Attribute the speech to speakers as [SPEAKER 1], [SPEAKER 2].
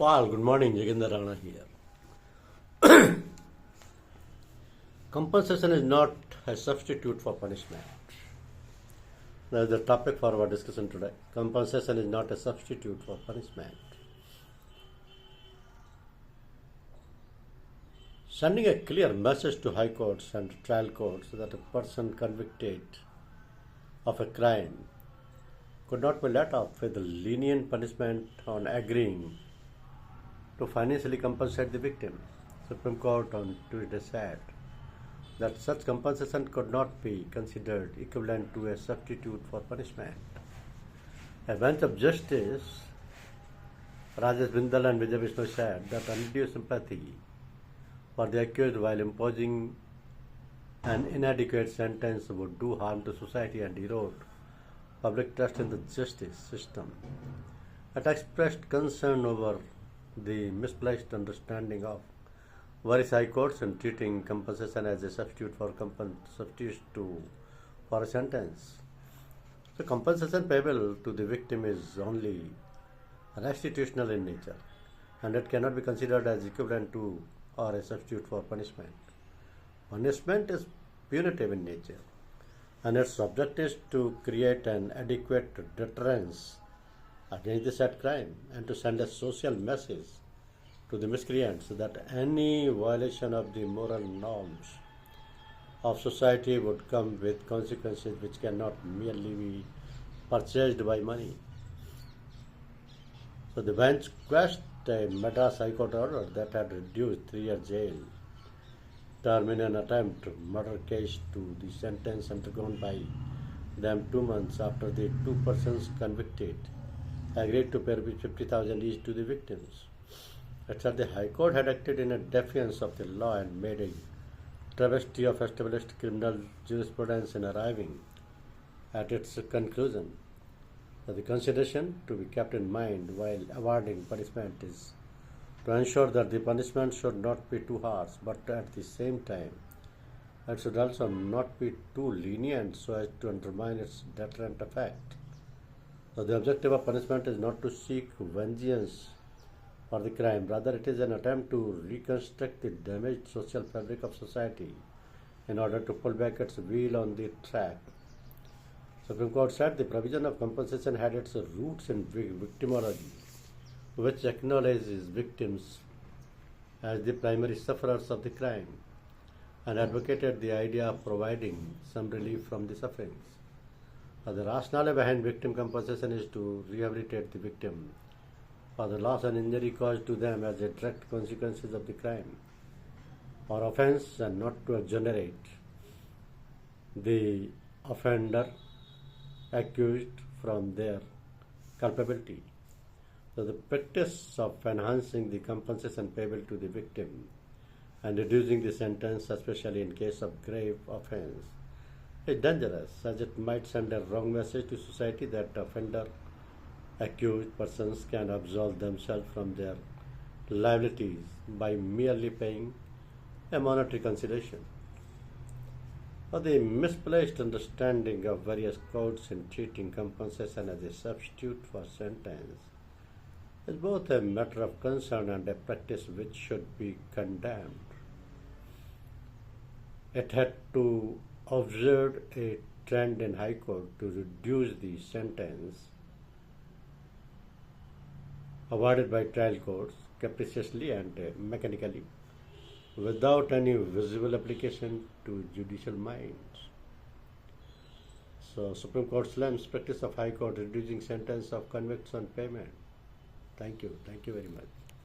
[SPEAKER 1] Paul, good morning. Jaginder Rana here. Compensation is not a substitute for punishment. That is the topic for our discussion today. Compensation is not a substitute for punishment. Sending a clear message to high courts and trial courts that a person convicted of a crime could not be let off with lenient punishment on agreeing to financially compensate the victim. Supreme Court on Tuesday said that such compensation could not be considered equivalent to a substitute for punishment. A bench of Justice Rajesh Bindal and Vijay Vishnu said that undue sympathy for the accused while imposing an inadequate sentence would do harm to society and erode public trust in the justice system. It expressed concern over the misplaced understanding of various high courts in treating compensation as a substitute for a sentence. So compensation payable to the victim is only restitutional in nature, and it cannot be considered as equivalent to or a substitute for punishment. Punishment is punitive in nature, and its object is to create an adequate deterrence against the said crime and to send a social message to the miscreants that any violation of the moral norms of society would come with consequences which cannot merely be purchased by money. So the bench quashed a Madras High Court order that had reduced 3-year jail term in an attempt murder case to the sentence undergone by them 2 months after the two persons convicted agreed to pay 50,000 each to the victims. It said the High Court had acted in a defiance of the law and made a travesty of established criminal jurisprudence in arriving at its conclusion. The consideration to be kept in mind while awarding punishment is to ensure that the punishment should not be too harsh, but at the same time, it should also not be too lenient so as to undermine its deterrent effect. So the objective of punishment is not to seek vengeance for the crime, rather it is an attempt to reconstruct the damaged social fabric of society in order to pull back its wheel on the track. Supreme Court said the provision of compensation had its roots in victimology, which acknowledges victims as the primary sufferers of the crime and advocated the idea of providing some relief from the sufferings. The rationale behind victim compensation is to rehabilitate the victim for the loss and injury caused to them as a direct consequences of the crime or offense, and not to exonerate the offender accused from their culpability. So the practice of enhancing the compensation payable to the victim and reducing the sentence, especially in case of grave offense, is dangerous, as it might send a wrong message to society that offender accused persons can absolve themselves from their liabilities by merely paying a monetary consideration. The misplaced understanding of various courts in treating compensation as a substitute for sentence is both a matter of concern and a practice which should be condemned. It had to observe a trend in High Court to reduce the sentence awarded by trial courts capriciously and mechanically, without any visible application to judicial minds. So Supreme Court slams practice of High Court reducing sentence of convicts on payment. Thank you very much.